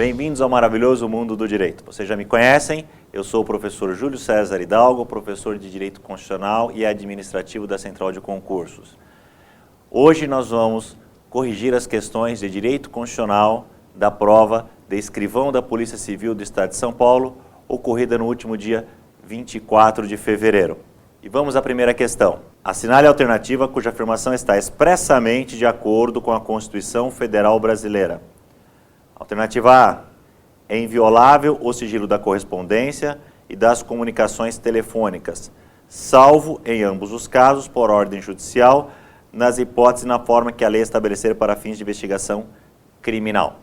Bem-vindos ao maravilhoso mundo do direito. Vocês já me conhecem, eu sou o professor Júlio César Hidalgo, professor de Direito Constitucional e Administrativo da Central de Concursos. Hoje nós vamos corrigir as questões de Direito Constitucional da prova de escrivão da Polícia Civil do Estado de São Paulo, ocorrida no último dia 24 de fevereiro. E vamos à primeira questão. Assinale a alternativa cuja afirmação está expressamente de acordo com a Constituição Federal Brasileira. Alternativa A. É inviolável o sigilo da correspondência e das comunicações telefônicas, salvo, em ambos os casos, por ordem judicial, nas hipóteses e na forma que a lei estabelecer para fins de investigação criminal.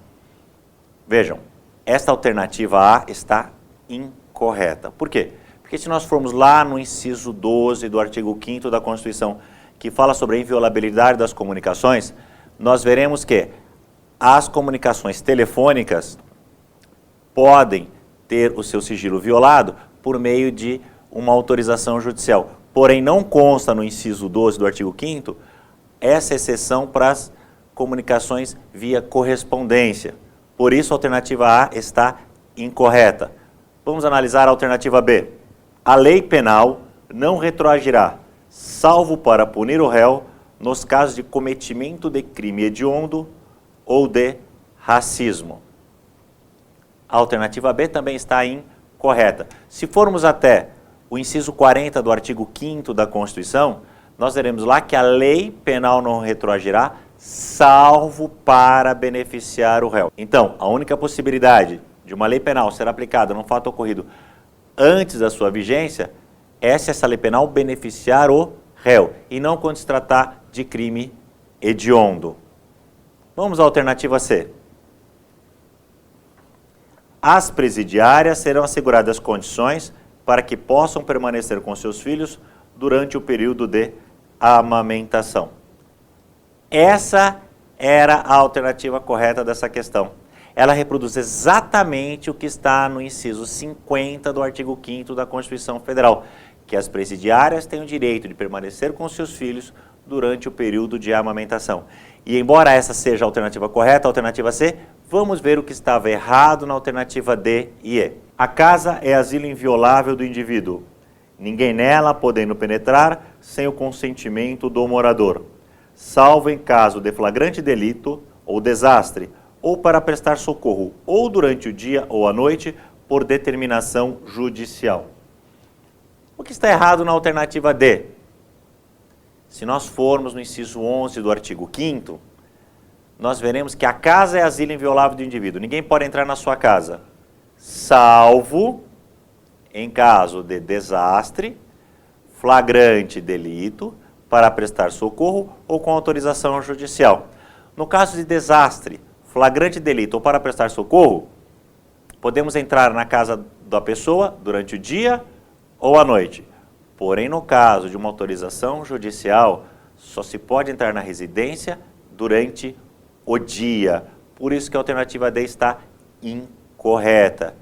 Vejam, esta alternativa A está incorreta. Por quê? Porque se nós formos lá no inciso 12 do artigo 5º da Constituição, que fala sobre a inviolabilidade das comunicações, nós veremos que as comunicações telefônicas podem ter o seu sigilo violado por meio de uma autorização judicial. Porém, não consta no inciso 12 do artigo 5º essa exceção para as comunicações via correspondência. Por isso, a alternativa A está incorreta. Vamos analisar a alternativa B. A lei penal não retroagirá, salvo para punir o réu nos casos de cometimento de crime hediondo ou de racismo. A alternativa B também está incorreta. Se formos até o inciso 40 do artigo 5º da Constituição, nós veremos lá que a lei penal não retroagirá, salvo para beneficiar o réu. Então, a única possibilidade de uma lei penal ser aplicada num fato ocorrido antes da sua vigência é se essa lei penal beneficiar o réu, e não quando se tratar de crime hediondo. Vamos à alternativa C. As presidiárias serão asseguradas condições para que possam permanecer com seus filhos durante o período de amamentação. Essa era a alternativa correta dessa questão. Ela reproduz exatamente o que está no inciso 50 do artigo 5º da Constituição Federal, que as presidiárias têm o direito de permanecer com seus filhos durante o período de amamentação. E embora essa seja a alternativa correta, a alternativa C, vamos ver o que estava errado na alternativa D e E. A casa é asilo inviolável do indivíduo, ninguém nela podendo penetrar sem o consentimento do morador, salvo em caso de flagrante delito ou desastre, ou para prestar socorro, ou durante o dia ou a noite, por determinação judicial. O que está errado na alternativa D? Se nós formos no inciso 11 do artigo 5º, nós veremos que a casa é asilo inviolável do indivíduo. Ninguém pode entrar na sua casa, salvo em caso de desastre, flagrante delito, para prestar socorro ou com autorização judicial. No caso de desastre, flagrante delito ou para prestar socorro, podemos entrar na casa da pessoa durante o dia ou a noite. Porém, no caso de uma autorização judicial, só se pode entrar na residência durante o dia. Por isso que a alternativa D está incorreta.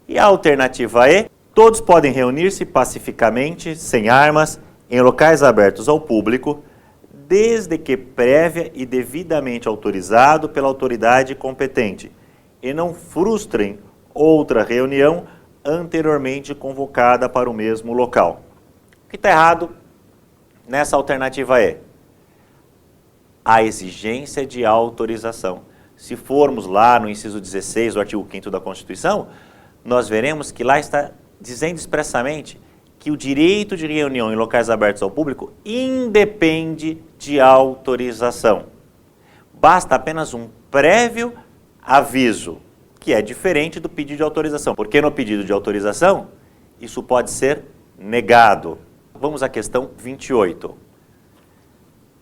E a alternativa E? Todos podem reunir-se pacificamente, sem armas, em locais abertos ao público, desde que prévia e devidamente autorizado pela autoridade competente, e não frustrem outra reunião anteriormente convocada para o mesmo local. O que está errado nessa alternativa E? A exigência de autorização. Se formos lá no inciso 16 do artigo 5º da Constituição, nós veremos que lá está dizendo expressamente que o direito de reunião em locais abertos ao público independe de autorização. Basta apenas um prévio aviso, que é diferente do pedido de autorização, porque no pedido de autorização, isso pode ser negado. Vamos à questão 28.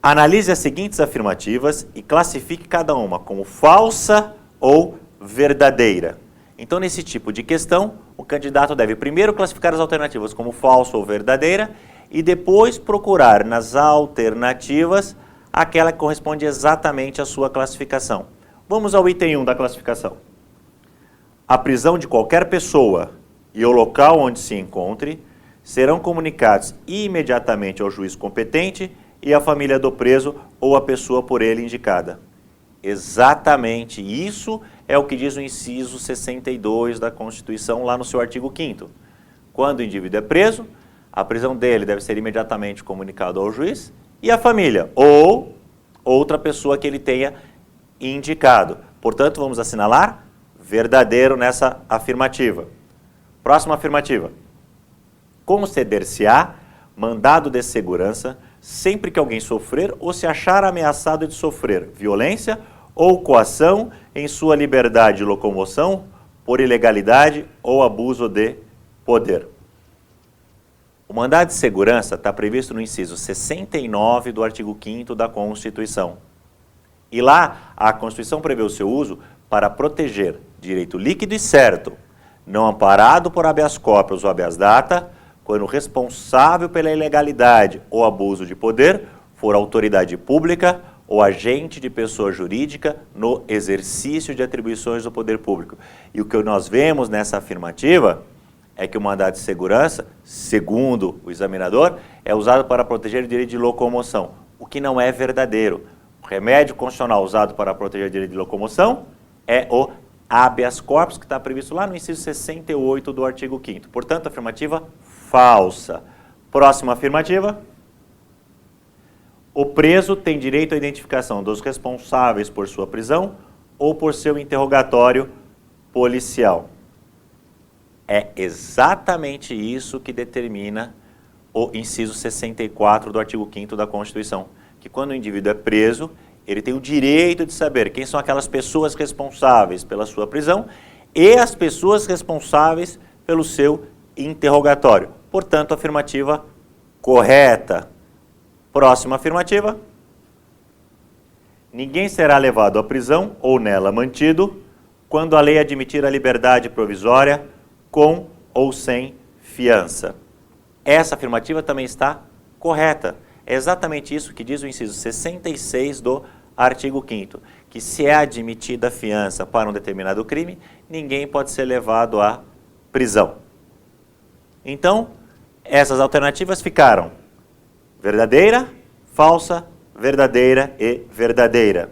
Analise as seguintes afirmativas e classifique cada uma como falsa ou verdadeira. Então, nesse tipo de questão, o candidato deve primeiro classificar as alternativas como falsa ou verdadeira e depois procurar nas alternativas aquela que corresponde exatamente à sua classificação. Vamos ao item 1 da classificação. A prisão de qualquer pessoa e o local onde se encontre serão comunicados imediatamente ao juiz competente e à família do preso ou à pessoa por ele indicada. Exatamente isso é o que diz o inciso 62 da Constituição, lá no seu artigo 5º. Quando o indivíduo é preso, a prisão dele deve ser imediatamente comunicada ao juiz e à família, ou outra pessoa que ele tenha indicado. Portanto, vamos assinalar verdadeiro nessa afirmativa. Próxima afirmativa. Conceder-se-á mandado de segurança sempre que alguém sofrer ou se achar ameaçado de sofrer violência ou coação em sua liberdade de locomoção por ilegalidade ou abuso de poder. O mandado de segurança está previsto no inciso 69 do artigo 5º da Constituição. E lá, a Constituição prevê o seu uso para proteger direito líquido e certo, não amparado por habeas corpus ou habeas data, quando o responsável pela ilegalidade ou abuso de poder for autoridade pública ou agente de pessoa jurídica no exercício de atribuições do poder público. E o que nós vemos nessa afirmativa é que o mandado de segurança, segundo o examinador, é usado para proteger o direito de locomoção, o que não é verdadeiro. O remédio constitucional usado para proteger o direito de locomoção é o habeas corpus, que está previsto lá no inciso 68 do artigo 5º. Portanto, afirmativa falsa. Próxima afirmativa. O preso tem direito à identificação dos responsáveis por sua prisão ou por seu interrogatório policial. É exatamente isso que determina o inciso 64 do artigo 5º da Constituição, que quando o indivíduo é preso, ele tem o direito de saber quem são aquelas pessoas responsáveis pela sua prisão e as pessoas responsáveis pelo seu interrogatório. Portanto, afirmativa correta. Próxima afirmativa. Ninguém será levado à prisão ou nela mantido quando a lei admitir a liberdade provisória com ou sem fiança. Essa afirmativa também está correta. É exatamente isso que diz o inciso 66 do artigo 5º, que se é admitida a fiança para um determinado crime, ninguém pode ser levado à prisão. Então, essas alternativas ficaram verdadeira, falsa, verdadeira e verdadeira.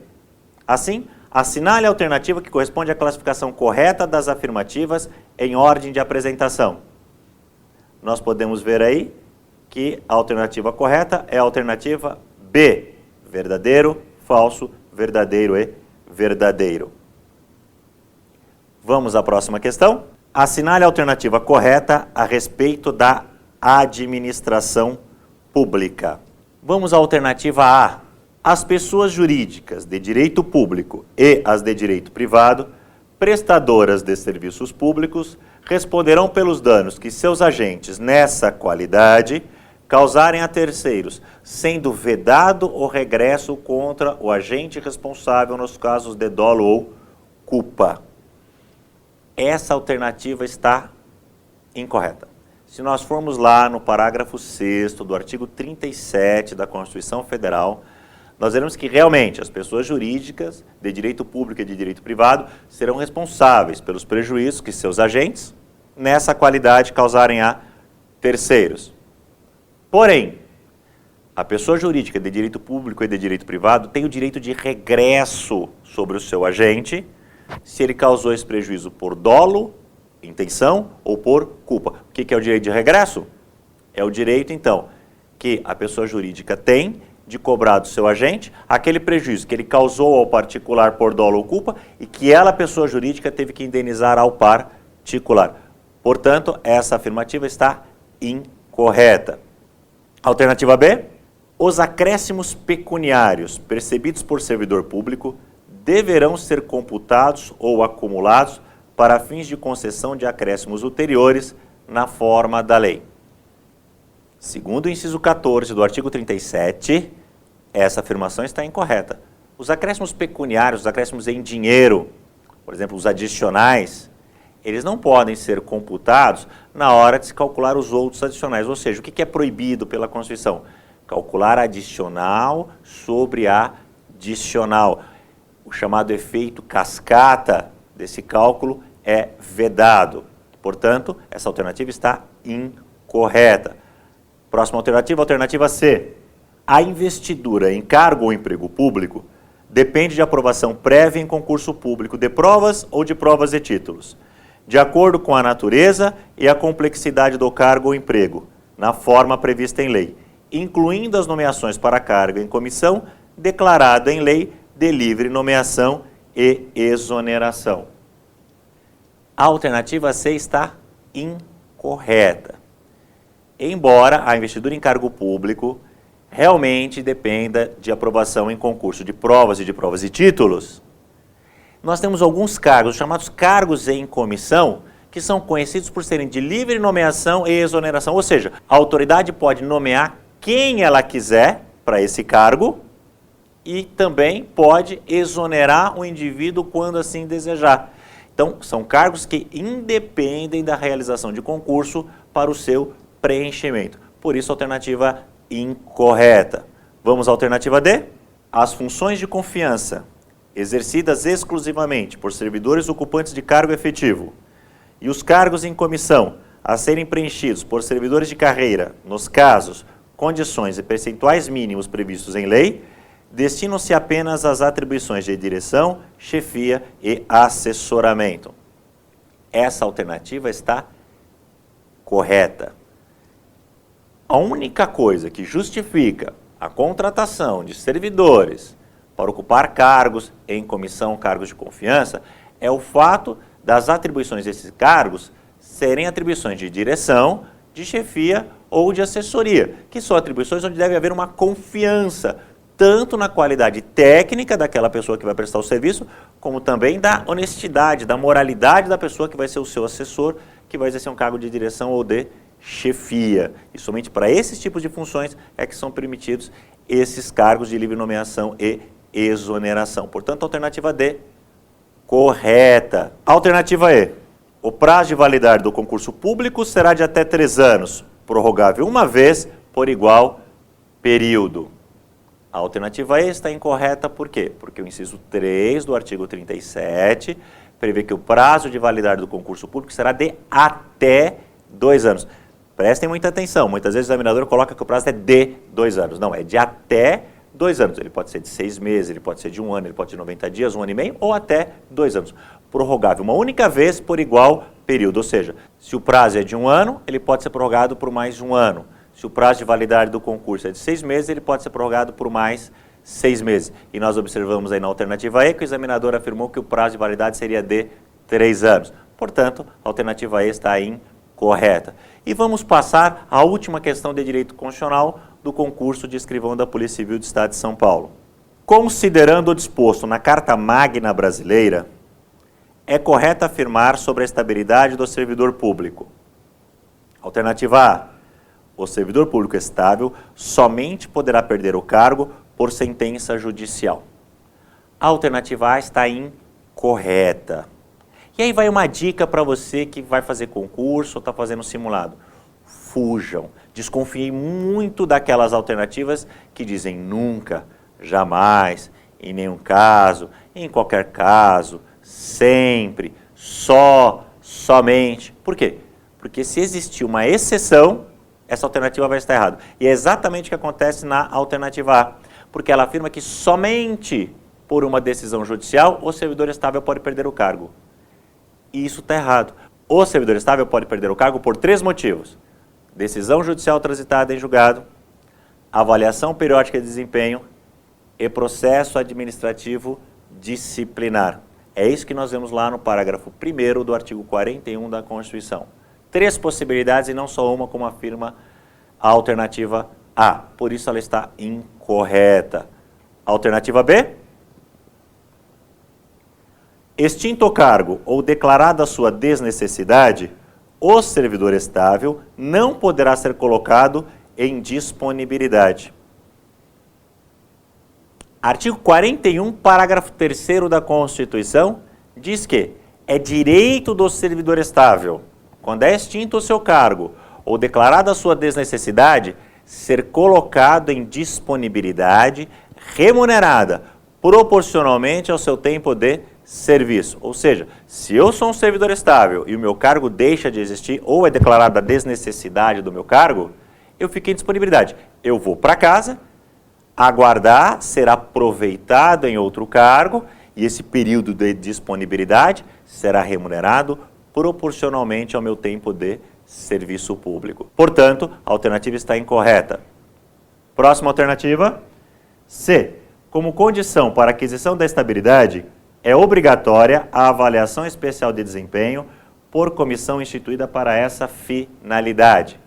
Assim, assinale a alternativa que corresponde à classificação correta das afirmativas em ordem de apresentação. Nós podemos ver aí que a alternativa correta é a alternativa B, verdadeiro, falso, verdadeiro e verdadeiro. Vamos à próxima questão. Assinale a alternativa correta a respeito da administração pública. Vamos à alternativa A. As pessoas jurídicas de direito público e as de direito privado, prestadoras de serviços públicos, responderão pelos danos que seus agentes, nessa qualidade, causarem a terceiros, sendo vedado o regresso contra o agente responsável nos casos de dolo ou culpa. Essa alternativa está incorreta. Se nós formos lá no parágrafo 6º do artigo 37 da Constituição Federal, nós veremos que realmente as pessoas jurídicas de direito público e de direito privado serão responsáveis pelos prejuízos que seus agentes, nessa qualidade, causarem a terceiros. Porém, a pessoa jurídica de direito público e de direito privado tem o direito de regresso sobre o seu agente se ele causou esse prejuízo por dolo, intenção ou por culpa. O que é o direito de regresso? É o direito, então, que a pessoa jurídica tem de cobrar do seu agente aquele prejuízo que ele causou ao particular por dolo ou culpa e que ela, pessoa jurídica, teve que indenizar ao particular. Portanto, essa afirmativa está incorreta. Alternativa B. Os acréscimos pecuniários percebidos por servidor público deverão ser computados ou acumulados para fins de concessão de acréscimos ulteriores na forma da lei. Segundo o inciso 14 do artigo 37, essa afirmação está incorreta. Os acréscimos pecuniários, os acréscimos em dinheiro, por exemplo, os adicionais, eles não podem ser computados na hora de se calcular os outros adicionais. Ou seja, o que é proibido pela Constituição? Calcular adicional sobre adicional. O chamado efeito cascata desse cálculo é vedado. Portanto, essa alternativa está incorreta. Próxima alternativa, alternativa C. A investidura em cargo ou emprego público depende de aprovação prévia em concurso público de provas ou de provas e títulos, de acordo com a natureza e a complexidade do cargo ou emprego, na forma prevista em lei, incluindo as nomeações para cargo em comissão, declarado em lei de livre nomeação e exoneração. A alternativa C está incorreta. Embora a investidura em cargo público realmente dependa de aprovação em concurso de provas e títulos, nós temos alguns cargos, chamados cargos em comissão, que são conhecidos por serem de livre nomeação e exoneração, ou seja, a autoridade pode nomear quem ela quiser para esse cargo e também pode exonerar o indivíduo quando assim desejar. Então, são cargos que independem da realização de concurso para o seu preenchimento. Por isso, a alternativa incorreta. Vamos à alternativa D? As funções de confiança exercidas exclusivamente por servidores ocupantes de cargo efetivo e os cargos em comissão a serem preenchidos por servidores de carreira, nos casos, condições e percentuais mínimos previstos em lei, destinam-se apenas às atribuições de direção, chefia e assessoramento. Essa alternativa está correta. A única coisa que justifica a contratação de servidores para ocupar cargos em comissão, cargos de confiança, é o fato das atribuições desses cargos serem atribuições de direção, de chefia ou de assessoria, que são atribuições onde deve haver uma confiança, tanto na qualidade técnica daquela pessoa que vai prestar o serviço, como também da honestidade, da moralidade da pessoa que vai ser o seu assessor, que vai exercer um cargo de direção ou de chefia. E somente para esses tipos de funções é que são permitidos esses cargos de livre nomeação e exoneração. Portanto, a alternativa D, correta. Alternativa E, o prazo de validade do concurso público será de até 3 anos, prorrogável uma vez por igual período. A alternativa E está incorreta por quê? Porque o inciso 3 do artigo 37 prevê que o prazo de validade do concurso público será de até 2 anos. Prestem muita atenção, muitas vezes o examinador coloca que o prazo é de 2 anos. Não, é de até 2 anos. Ele pode ser de 6 meses, ele pode ser de 1 ano, ele pode ser de 90 dias, 1 ano e meio, ou até 2 anos. Prorrogável uma única vez por igual período, ou seja, se o prazo é de 1 ano, ele pode ser prorrogado por mais de 1 ano. Se o prazo de validade do concurso é de 6 meses, ele pode ser prorrogado por mais 6 meses. E nós observamos aí na alternativa E que o examinador afirmou que o prazo de validade seria de 3 anos. Portanto, a alternativa E está incorreta. E vamos passar à última questão de direito constitucional do concurso de escrivão da Polícia Civil do Estado de São Paulo. Considerando o disposto na Carta Magna Brasileira, é correto afirmar sobre a estabilidade do servidor público. Alternativa A. O servidor público estável somente poderá perder o cargo por sentença judicial. A alternativa A está incorreta. E aí vai uma dica para você que vai fazer concurso ou está fazendo simulado. Fujam, desconfiem muito daquelas alternativas que dizem nunca, jamais, em nenhum caso, em qualquer caso, sempre, só, somente. Por quê? Porque se existir uma exceção, essa alternativa vai estar errada. E é exatamente o que acontece na alternativa A, porque ela afirma que somente por uma decisão judicial o servidor estável pode perder o cargo. E isso está errado. O servidor estável pode perder o cargo por 3 motivos. Decisão judicial transitada em julgado, avaliação periódica de desempenho e processo administrativo disciplinar. É isso que nós vemos lá no parágrafo 1º do artigo 41 da Constituição. 3 possibilidades e não só uma, como afirma a alternativa A. Por isso ela está incorreta. Alternativa B. Extinto o cargo ou declarada a sua desnecessidade, o servidor estável não poderá ser colocado em disponibilidade. Artigo 41, parágrafo 3º da Constituição, diz que é direito do servidor estável, quando é extinto o seu cargo ou declarada a sua desnecessidade, ser colocado em disponibilidade remunerada proporcionalmente ao seu tempo de serviço. Ou seja, se eu sou um servidor estável e o meu cargo deixa de existir ou é declarada a desnecessidade do meu cargo, eu fico em disponibilidade. Eu vou para casa, aguardar ser aproveitado em outro cargo e esse período de disponibilidade será remunerado proporcionalmente ao meu tempo de serviço público. Portanto, a alternativa está incorreta. Próxima alternativa. C. Como condição para a aquisição da estabilidade, é obrigatória a avaliação especial de desempenho por comissão instituída para essa finalidade.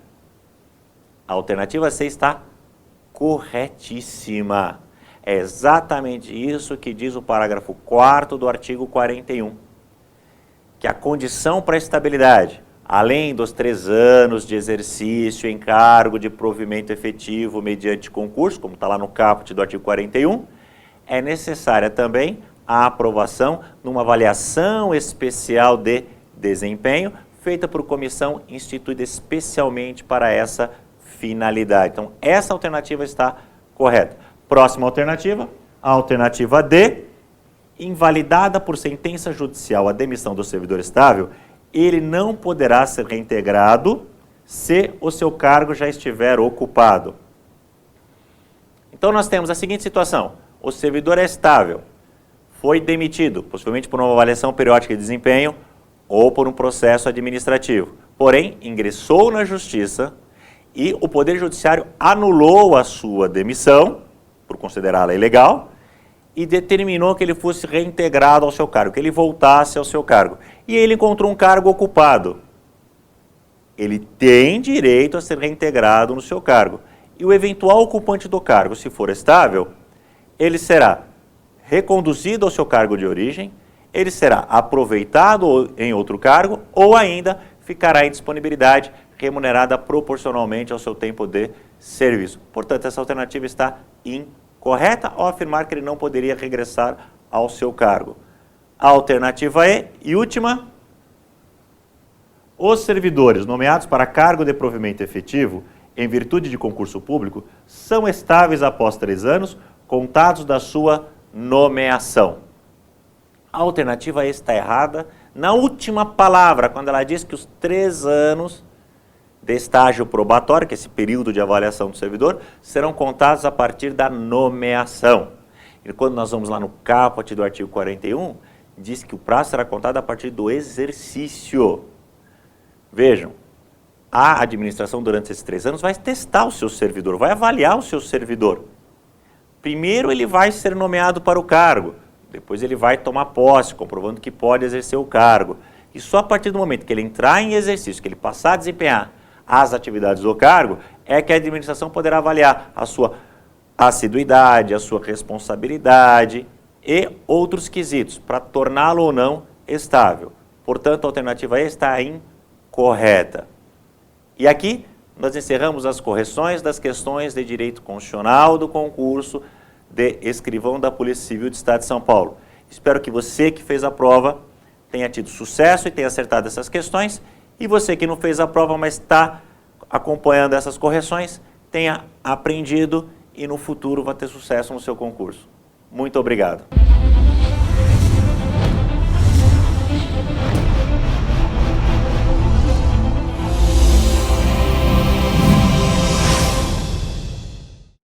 A alternativa C está corretíssima. É exatamente isso que diz o parágrafo 4º do artigo 41. Que a condição para a estabilidade, além dos 3 anos de exercício em cargo de provimento efetivo mediante concurso, como está lá no caput do artigo 41, é necessária também a aprovação numa avaliação especial de desempenho, feita por comissão instituída especialmente para essa finalidade. Então, essa alternativa está correta. Próxima alternativa, a alternativa D, invalidada por sentença judicial a demissão do servidor estável, ele não poderá ser reintegrado se o seu cargo já estiver ocupado. Então, nós temos a seguinte situação: o servidor é estável, foi demitido, possivelmente por uma avaliação periódica de desempenho ou por um processo administrativo. Porém, ingressou na justiça e o Poder Judiciário anulou a sua demissão, por considerá-la ilegal, e determinou que ele fosse reintegrado ao seu cargo, que ele voltasse ao seu cargo. E ele encontrou um cargo ocupado. Ele tem direito a ser reintegrado no seu cargo. E o eventual ocupante do cargo, se for estável, ele será reconduzido ao seu cargo de origem, ele será aproveitado em outro cargo ou ainda ficará em disponibilidade remunerada proporcionalmente ao seu tempo de serviço. Portanto, essa alternativa está incorreta ao afirmar que ele não poderia regressar ao seu cargo. A alternativa e última, os servidores nomeados para cargo de provimento efetivo em virtude de concurso público são estáveis após 3 anos, contados da sua nomeação. A alternativa está errada na última palavra, quando ela diz que os 3 anos de estágio probatório, que é esse período de avaliação do servidor, serão contados a partir da nomeação. E quando nós vamos lá no caput do artigo 41, diz que o prazo será contado a partir do exercício. Vejam, a administração durante esses 3 anos vai testar o seu servidor, vai avaliar o seu servidor. Primeiro ele vai ser nomeado para o cargo, depois ele vai tomar posse, comprovando que pode exercer o cargo. E só a partir do momento que ele entrar em exercício, que ele passar a desempenhar as atividades do cargo, é que a administração poderá avaliar a sua assiduidade, a sua responsabilidade e outros quesitos para torná-lo ou não estável. Portanto, a alternativa E está incorreta. E aqui nós encerramos as correções das questões de direito constitucional do concurso de escrivão da Polícia Civil do Estado de São Paulo. Espero que você que fez a prova tenha tido sucesso e tenha acertado essas questões, e você que não fez a prova, mas está acompanhando essas correções, tenha aprendido e no futuro vai ter sucesso no seu concurso. Muito obrigado.